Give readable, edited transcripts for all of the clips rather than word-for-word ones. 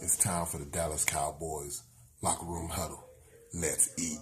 It's time for the Dallas Cowboys locker room huddle. Let's eat.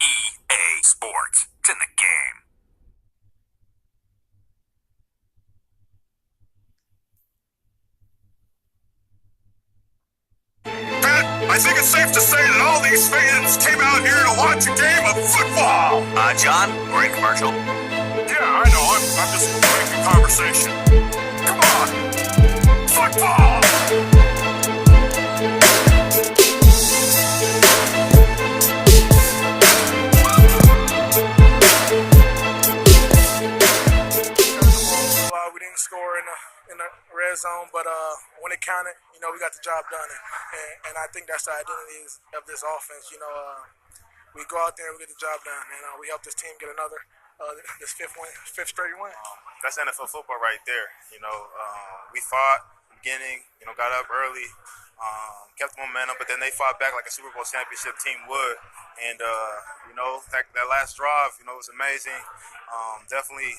EA Sports. It's in the game. Pat, I think it's safe to say that all these fans came out here to watch a game of football. John, we're in commercial. Yeah, I know. I'm just making conversation. Come on. Football! We didn't score in the red zone, but when it counted, we got the job done, and I think that's the identity of this offense. We go out there and we get the job done, and we help this team get another this fifth straight win. That's NFL football right there. We fought in the beginning, got up early, kept the momentum, but then they fought back like a Super Bowl championship team would. And, that last drive, was amazing. Definitely,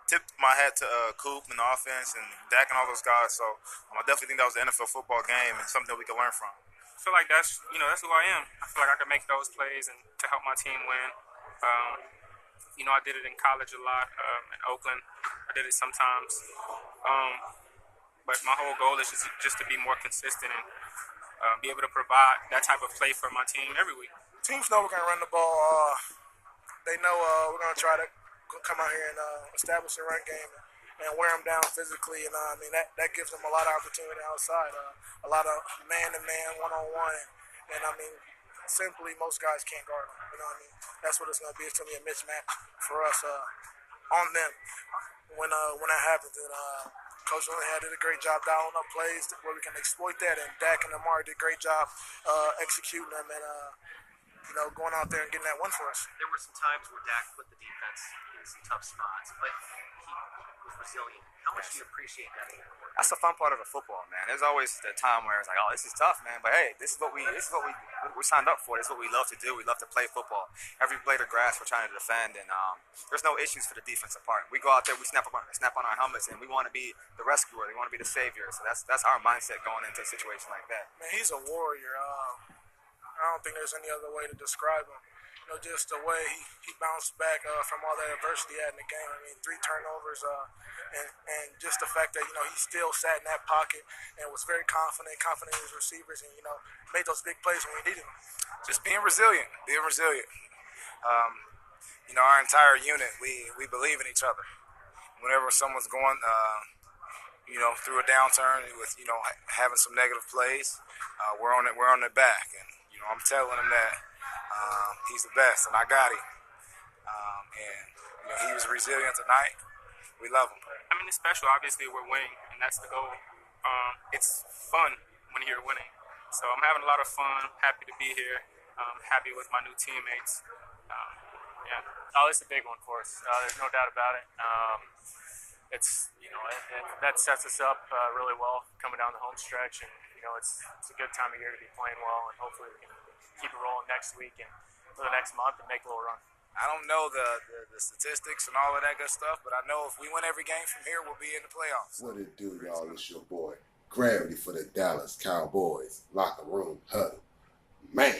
tipped my hat to Coop and the offense and Dak and all those guys. So I definitely think that was an NFL football game and something that we can learn from. I feel like that's who I am. I feel like I can make those plays and to help my team win. I did it in college a lot, in Oakland. I did it sometimes. But my whole goal is just to be more consistent and be able to provide that type of play for my team every week. Teams know we're going to run the ball. They know we're going to try to come out here and establish a run game and wear them down physically. And that gives them a lot of opportunity outside, a lot of man-to-man, one-on-one. And simply most guys can't guard them. That's what it's going to be. It's going to be a mismatch for us on them when that happens. And Coach Linehan did a great job dialing up plays where we can exploit that. And Dak and Amari did a great job executing them and going out there and getting that win for us. There were some times where Dak put the defense in some tough spots, but he was resilient. How much do you appreciate that? That's the fun part of the football, man. There's always the time where it's like, oh, this is tough, man. But hey, this is what we signed up for. This is what we love to do. We love to play football. Every blade of grass we're trying to defend, and there's no issues for the defensive part. We go out there, we snap on our helmets, and we want to be the rescuer. We want to be the savior. So that's our mindset going into a situation like that. Man, he's a warrior. I don't think there's any other way to describe him. Just the way he bounced back from all that adversity he had in the game. 3 turnovers, and just the fact that, he still sat in that pocket and was very confident in his receivers and, made those big plays when we needed them. Just being resilient. Our entire unit, we believe in each other. Whenever someone's going, through a downturn with, having some negative plays, we're on their back. And, I'm telling them that he's the best, and I got him. He was resilient tonight. We love him. It's special. Obviously, we're winning, and that's the goal. It's fun when you're winning. So I'm having a lot of fun. Happy to be here. Happy with my new teammates. Oh, it's a big one for us. There's no doubt about it. That sets us up really well coming down the home stretch, and it's a good time of year to be playing well, and hopefully we can keep it rolling next week and for the next month and make a little run. I don't know the statistics and all of that good stuff, but I know if we win every game from here, we'll be in the playoffs. What it do, y'all? It's your boy Gravity for the Dallas Cowboys locker room huddle. Man,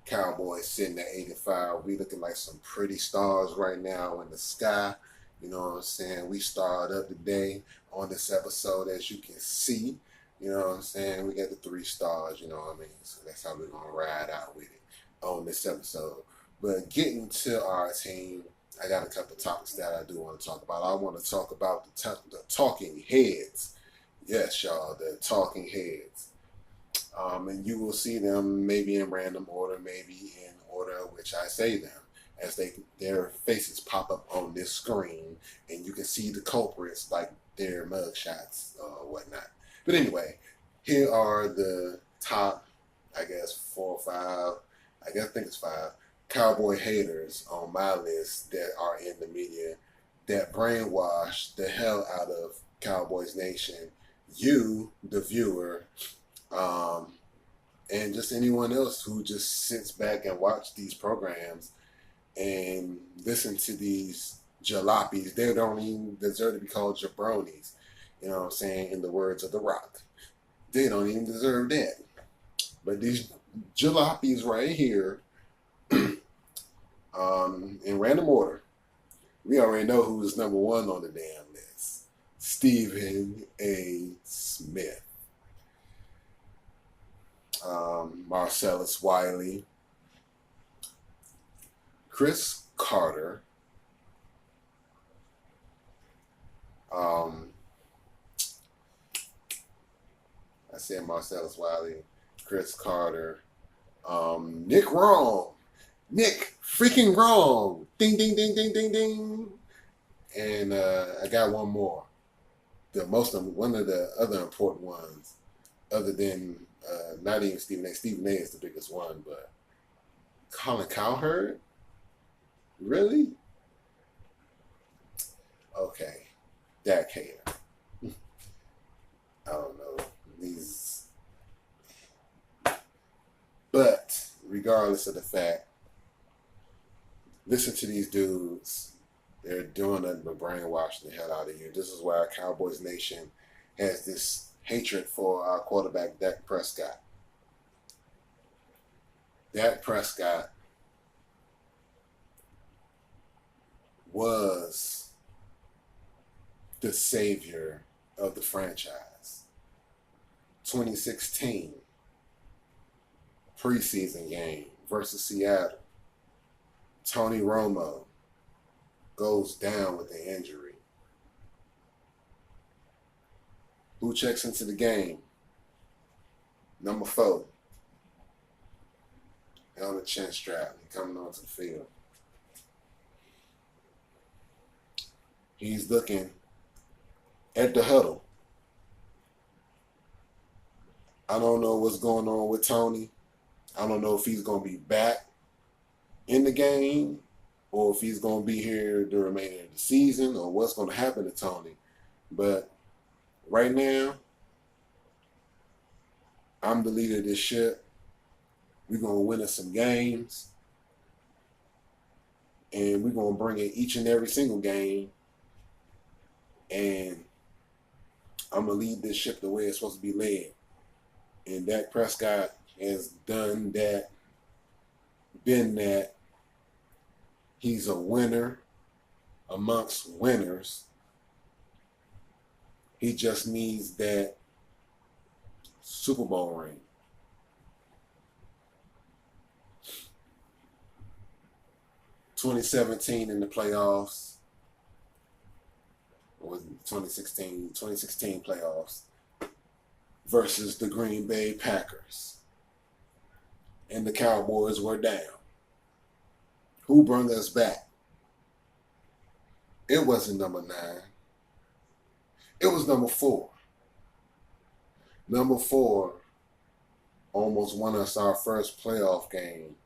Cowboys sitting at 85. We looking like some pretty stars right now in the sky. You know what I'm saying? We started up today on this episode, as you can see. You know what I'm saying? We got the 3 stars, So that's how we're going to ride out with it on this episode. But getting to our team, I got a couple of topics that I do want to talk about. I want to talk about the talking heads. Yes, y'all, the talking heads. And you will see them maybe in random order, maybe in order which I say them, as their faces pop up on this screen, and you can see the culprits like their mugshots or whatnot. But anyway, here are the top, 4 or 5, I think it's 5, Cowboy haters on my list that are in the media that brainwash the hell out of Cowboys Nation, you, the viewer, and just anyone else who just sits back and watch these programs and listen to these jalopies. They don't even deserve to be called jabronis. You know what I'm saying? In the words of The Rock. They don't even deserve that. But these jalopies right here, in random order, we already know who's number one on the damn list. Stephen A. Smith. Marcellus Wiley. Chris Carter. I said Marcellus Wiley, Chris Carter, Nick Wrong. Nick freaking Wrong. Ding, ding, ding, ding, ding, ding. And I got one more. One of the other important ones, other than not even Stephen A. Stephen A. is the biggest one, but Colin Cowherd? Really? Okay. Dak hater. I don't know. But regardless of the fact, listen to these dudes. They're doing nothing but brainwashing the hell out of you. This is why our Cowboys Nation has this hatred for our quarterback, Dak Prescott. Dak Prescott was the savior of the franchise. 2016 preseason game versus Seattle. Tony Romo goes down with an injury. Who checks into the game? Number 4. On the chin strap. He coming onto the field. He's looking at the huddle. I don't know what's going on with Tony. I don't know if he's going to be back in the game or if he's going to be here the remainder of the season or what's going to happen to Tony. But right now, I'm the leader of this ship. We're going to win us some games. And we're going to bring in each and every single game. And I'm going to lead this ship the way it's supposed to be led. And Dak Prescott has done that, been that. He's a winner amongst winners. He just needs that Super Bowl ring. (2017) in the playoffs. Or was it 2016? 2016 playoffs versus the Green Bay Packers. And the Cowboys were down. Who brought us back? It wasn't number 9. It was number 4. Number 4 almost won us our first playoff game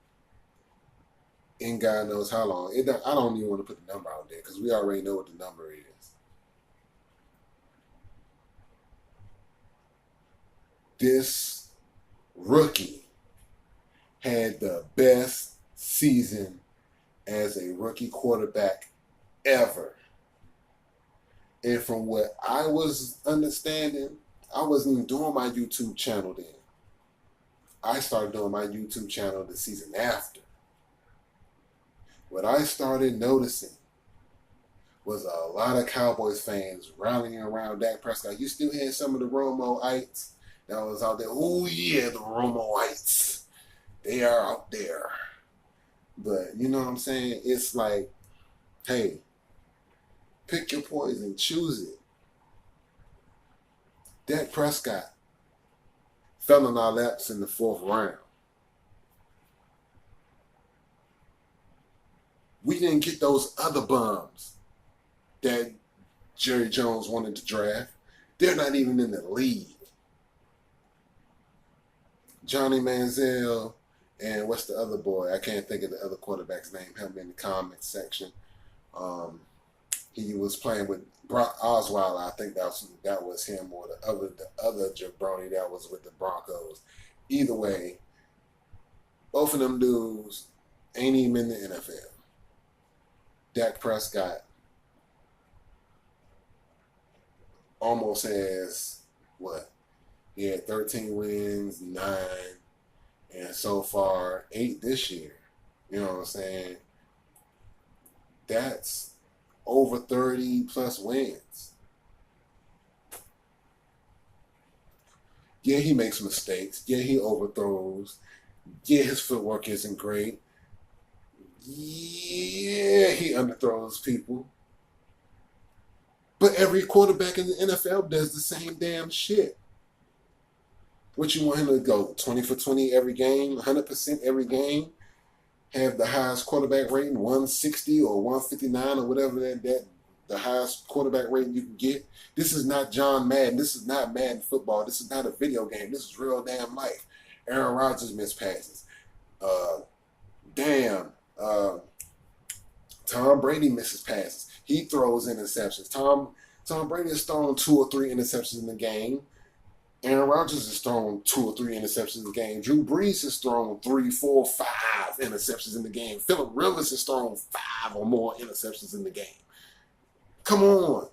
in God knows how long. I don't even want to put the number out there because we already know what the number is. This rookie had the best season as a rookie quarterback ever. And from what I was understanding, I wasn't even doing my YouTube channel then. I started doing my YouTube channel the season after. What I started noticing was a lot of Cowboys fans rallying around Dak Prescott. You still had some of the Romoites that was out there. Oh yeah, the Romoites. They are out there. But you know what I'm saying? It's like, hey, pick your poison, choose it. Dak Prescott fell in our laps in the 4th round. We didn't get those other bums that Jerry Jones wanted to draft. They're not even in the league. Johnny Manziel and what's the other boy? I can't think of the other quarterback's name. Help me in the comments section. He was playing with Brock Osweiler. I think that was him or the other jabroni that was with the Broncos. Either way, both of them dudes ain't even in the NFL. Dak Prescott almost has, He had 13 wins, 9, and so far 8 this year. You know what I'm saying? That's over 30 plus wins. Yeah, he makes mistakes. Yeah, he overthrows. Yeah, his footwork isn't great. Yeah, he underthrows people. But every quarterback in the NFL does the same damn shit. What you want him to go 20 for 20 every game, 100% every game, have the highest quarterback rating, 160 or 159 or whatever that the highest quarterback rating you can get. This is not John Madden. This is not Madden football. This is not a video game. This is real damn life. Aaron Rodgers missed passes. Tom Brady misses passes. He throws interceptions. Tom Brady has thrown 2 or 3 interceptions in the game. Aaron Rodgers has thrown 2 or 3 interceptions in the game. Drew Brees has thrown 3, 4, 5 interceptions in the game. Phillip Rivers has thrown 5 or more interceptions in the game. Come on.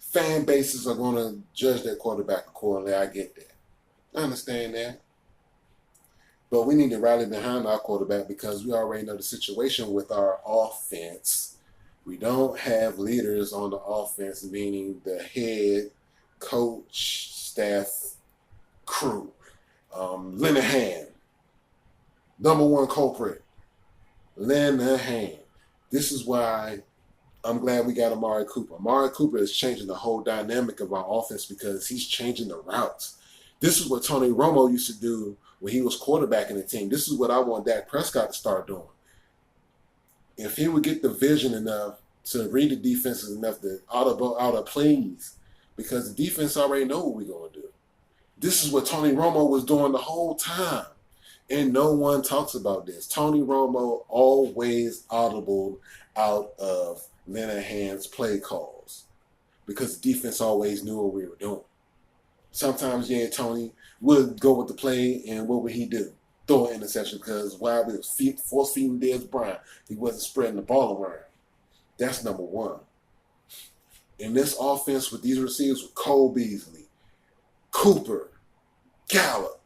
Fan bases are going to judge their quarterback accordingly. I get that. I understand that. But we need to rally behind our quarterback because we already know the situation with our offense. We don't have leaders on the offense, meaning the head coach, staff, crew. Linehan, number one culprit. Linehan. This is why I'm glad we got Amari Cooper. Amari Cooper is changing the whole dynamic of our offense because he's changing the routes. This is what Tony Romo used to do when he was quarterbacking the team. This is what I want Dak Prescott to start doing. If he would get the vision enough to read the defenses enough to audible out of plays, because the defense already know what we're going to do. This is what Tony Romo was doing the whole time. And no one talks about this. Tony Romo always audibled out of Linehan's play calls because the defense always knew what we were doing. Sometimes, yeah, Tony would go with the play, and what would he do? Throw an interception because while we was force feeding Dez Bryant, he wasn't spreading the ball around. That's number one. In this offense with these receivers with Cole Beasley, Cooper, Gallup,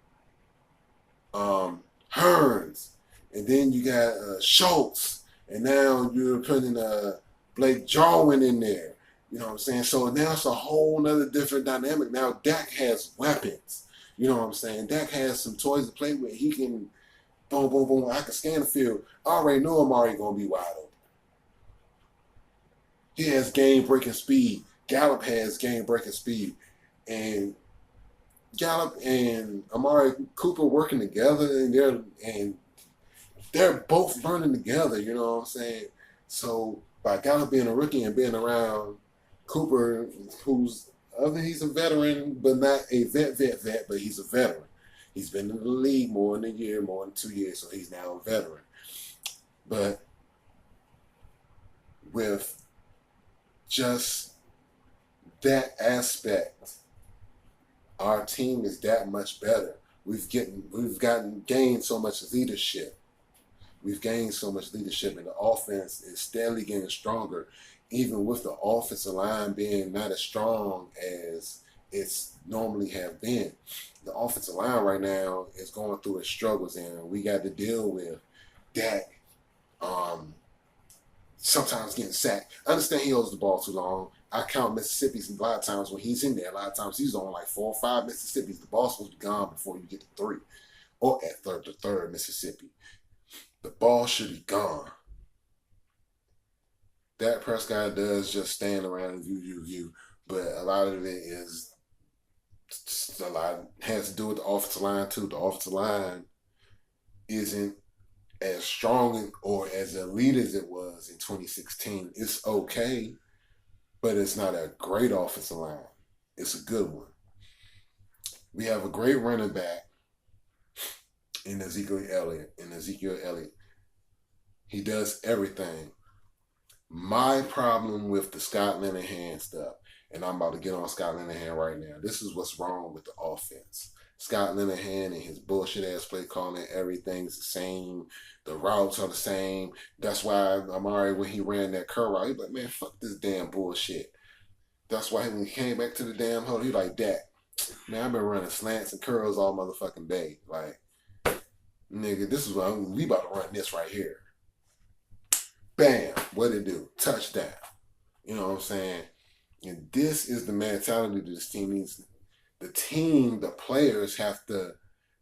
Hearns, and then you got Schultz, and now you're putting Blake Jarwin in there. You know what I'm saying? So now it's a whole nother different dynamic. Now Dak has weapons. You know what I'm saying? Dak has some toys to play with. He can boom, boom, boom. I can scan the field. I already know Amari going to be wide open. He has game-breaking speed. Gallup has game-breaking speed. And Gallup and Amari Cooper working together, and they're both learning together, you know what I'm saying? So by Gallup being a rookie and being around Cooper, he's a veteran, but not a vet, but he's a veteran. He's been in the league more than a year, more than 2 years, so he's now a veteran. But with just that aspect, our team is that much better. We've gained so much leadership. We've gained so much leadership, and the offense is steadily getting stronger, even with the offensive line being not as strong as it's normally have been. The offensive line right now is going through its struggles, and we got to deal with Dak sometimes getting sacked. I understand he holds the ball too long. I count Mississippi's a lot of times when he's in there. A lot of times he's on like 4 or 5 Mississippi's. The ball's supposed to be gone before you get to 3 or at the third Mississippi. The ball should be gone. Dak Prescott does just stand around and view. But a lot of it has to do with the offensive line too. The offensive line isn't as strong or as elite as it was in 2016. It's okay, but it's not a great offensive line. It's a good one. We have a great running back in Ezekiel Elliott. He does everything. My problem with the Scott Linehan stuff, and I'm about to get on Scott Linehan right now. This is what's wrong with the offense. Scott Linehan and his bullshit ass play calling, everything's the same. The routes are the same. That's why Amari, when he ran that curl route, he's like, man, fuck this damn bullshit. That's why when he came back to the damn huddle, he like, Dak, man, I've been running slants and curls all motherfucking day. Like, nigga, this is what we about to run this right here. Bam, what it do? Touchdown. You know what I'm saying? And this is the mentality that this team needs. The team, the players have to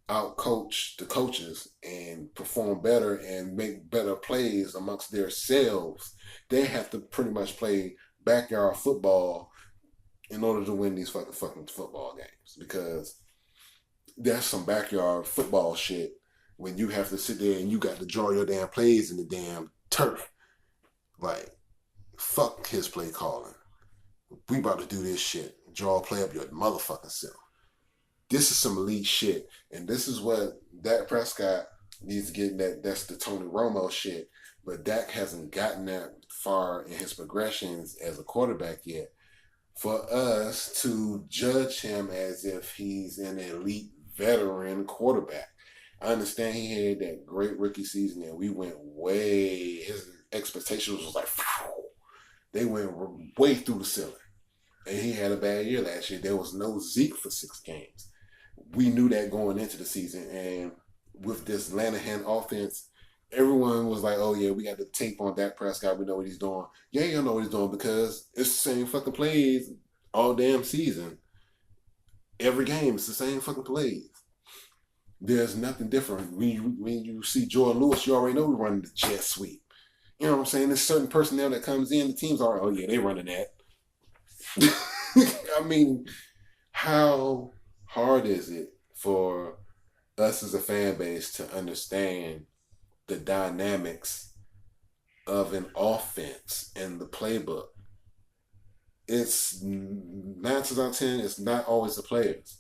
outcoach the coaches and perform better and make better plays amongst themselves. They have to pretty much play backyard football in order to win these fucking football games, because that's some backyard football shit when you have to sit there and you got to draw your damn plays in the damn turf. Like, fuck his play calling. We about to do this shit. Draw a play up your motherfucking self. This is some elite shit. And this is what Dak Prescott needs to get in that. That's the Tony Romo shit. But Dak hasn't gotten that far in his progressions as a quarterback yet for us to judge him as if he's an elite veteran quarterback. I understand he had that great rookie season and we went way, his expectations was like, they went way through the ceiling. And he had a bad year last year. There was no Zeke for 6 games. We knew that going into the season. And with this Lanahan offense, everyone was like, oh, yeah, we got the tape on Dak Prescott. We know what he's doing. Yeah, you know what he's doing because it's the same fucking plays all damn season. Every game, it's the same fucking plays. There's nothing different. When you see Jordan Lewis, you already know we're running the jet sweep. You know what I'm saying? There's certain personnel that comes in, the teams are, oh, yeah, they running that. I mean, how hard is it for us as a fan base to understand the dynamics of an offense and the playbook? It's 9 times out of 10, it's not always the players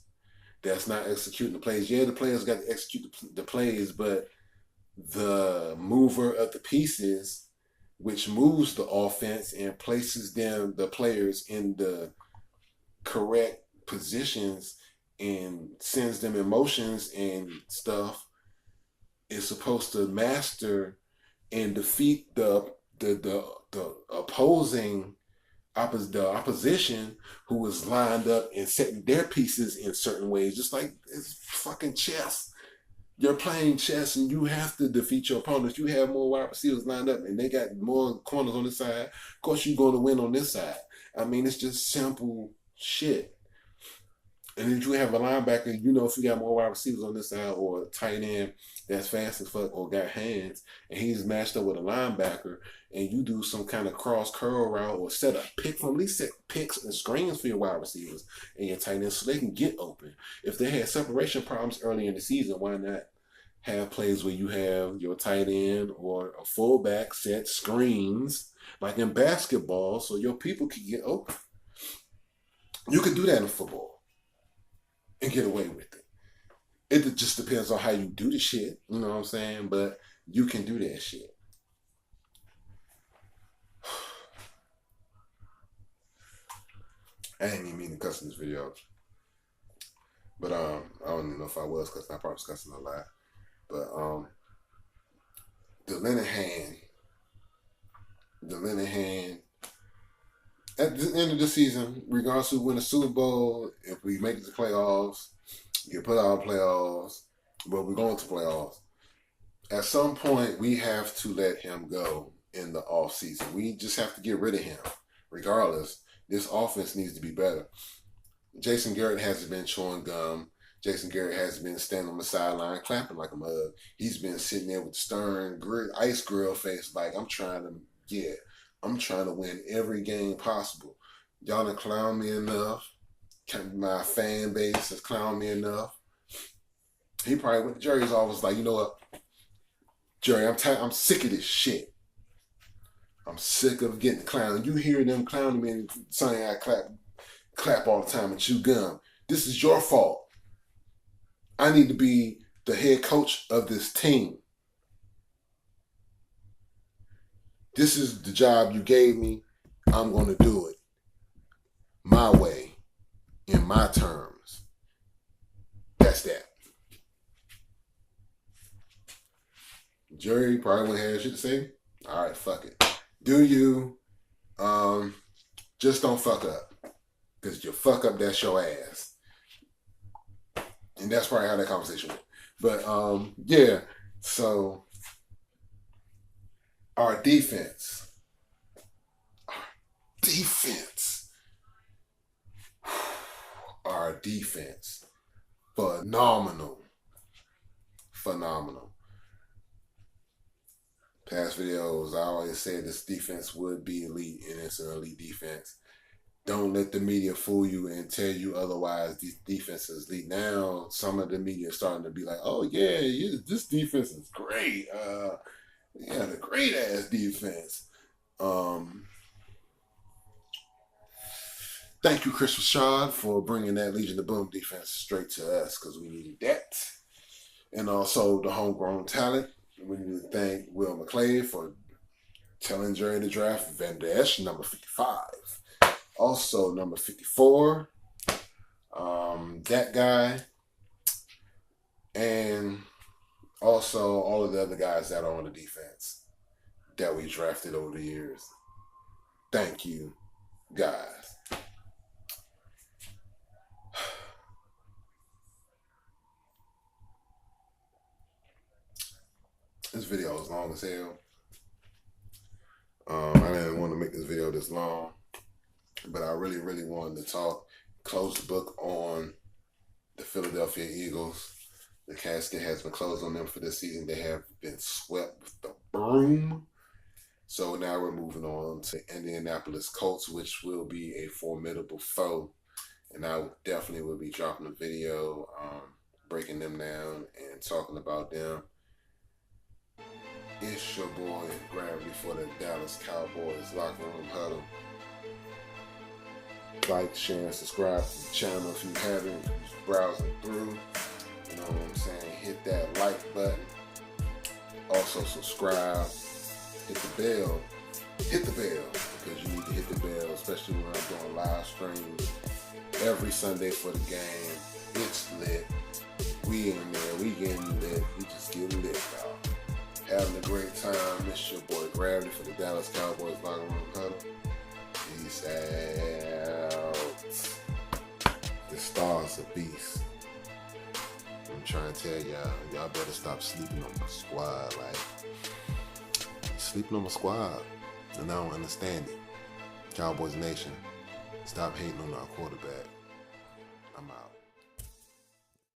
that's not executing the plays. Yeah, the players got to execute the plays, but the mover of the pieces, which moves the offense and places the players in the correct positions and sends them emotions and stuff, is supposed to master and defeat the opposing the opposition who is lined up and setting their pieces in certain ways, just like it's fucking chess. You're playing chess and you have to defeat your opponents. You have more wide receivers lined up and they got more corners on this side. Of course, you're going to win on this side. I mean, it's just simple shit. And if you have a linebacker, you know, if you got more wide receivers on this side or a tight end that's fast as fuck or got hands and he's matched up with a linebacker and you do some kind of cross curl route or set a pick from, at least set picks and screens for your wide receivers and your tight ends so they can get open. If they had separation problems early in the season, why not have plays where you have your tight end or a fullback set screens like in basketball so your people can get open? You could do that in football and get away with it. It just depends on how you do the shit, you know what I'm saying? But you can do that shit. I ain't even mean to cuss in this video. But I don't even know if I was cussing. I probably was cussing a lot. But the Linehan, at the end of the season, regardless of who win the Super Bowl, if we make it to playoffs, get put out of playoffs, but we're going to playoffs. At some point, we have to let him go in the offseason. We just have to get rid of him. Regardless, this offense needs to be better. Jason Garrett hasn't been chewing gum. Jason Garrett has been standing on the sideline clapping like a mug. He's been sitting there with the stern, ice grill face like, I'm trying to win every game possible. Y'all done clown me enough. My fan base has clowned me enough. He probably went to Jerry's office like, you know what, Jerry, I'm sick of this shit. I'm sick of getting clowned. You hear them clowning me and saying I clap all the time and chew gum. This is your fault. I need to be the head coach of this team. This is the job you gave me. I'm going to do it my way, in my terms. That's that. Jerry probably wouldn't have shit to say. All right, fuck it. Do you. Just don't fuck up. Because you fuck up, that's your ass. And that's probably how that conversation went. But yeah, so our defense. Our defense. Phenomenal. Past videos, I always said this defense would be elite, and it's an elite defense. Don't let the media fool you and tell you otherwise. These defenses elite. Now, some of the media is starting to be like, oh yeah, this defense is great. Yeah, the great ass defense. Thank you, Chris Rashad, for bringing that Legion of Boom defense straight to us because we needed that. And also the homegrown talent. We need to thank Will McClay for telling Jerry to draft Van Der Esch, number 55. Also, number 54, that guy. And also all of the other guys that are on the defense that we drafted over the years. Thank you, guys. This video is long as hell. I didn't want to make this video this long, but I really, really wanted to close the book on the Philadelphia Eagles. The casket has been closed on them for this season. They have been swept with the broom. So now we're moving on to Indianapolis Colts, which will be a formidable foe. And I definitely will be dropping a video breaking them down and talking about them. It's your boy, Gravity, for the Dallas Cowboys Locker Room Huddle. Like, share, and subscribe to the channel if you haven't. Just browsing through. You know what I'm saying? Hit that like button. Also subscribe. Hit the bell. Hit the bell because you need to hit the bell, especially when I'm doing live streams every Sunday for the game. It's lit. We in there. We getting lit. We just getting lit, y'all. Having a great time. It's your boy Gravity for the Dallas Cowboys Locker Room Huddle. Peace out. The star's a beast. I'm trying to tell y'all better stop sleeping on my squad. Like, sleeping on my squad. And I don't understand it. Cowboys Nation, stop hating on our quarterback. I'm out.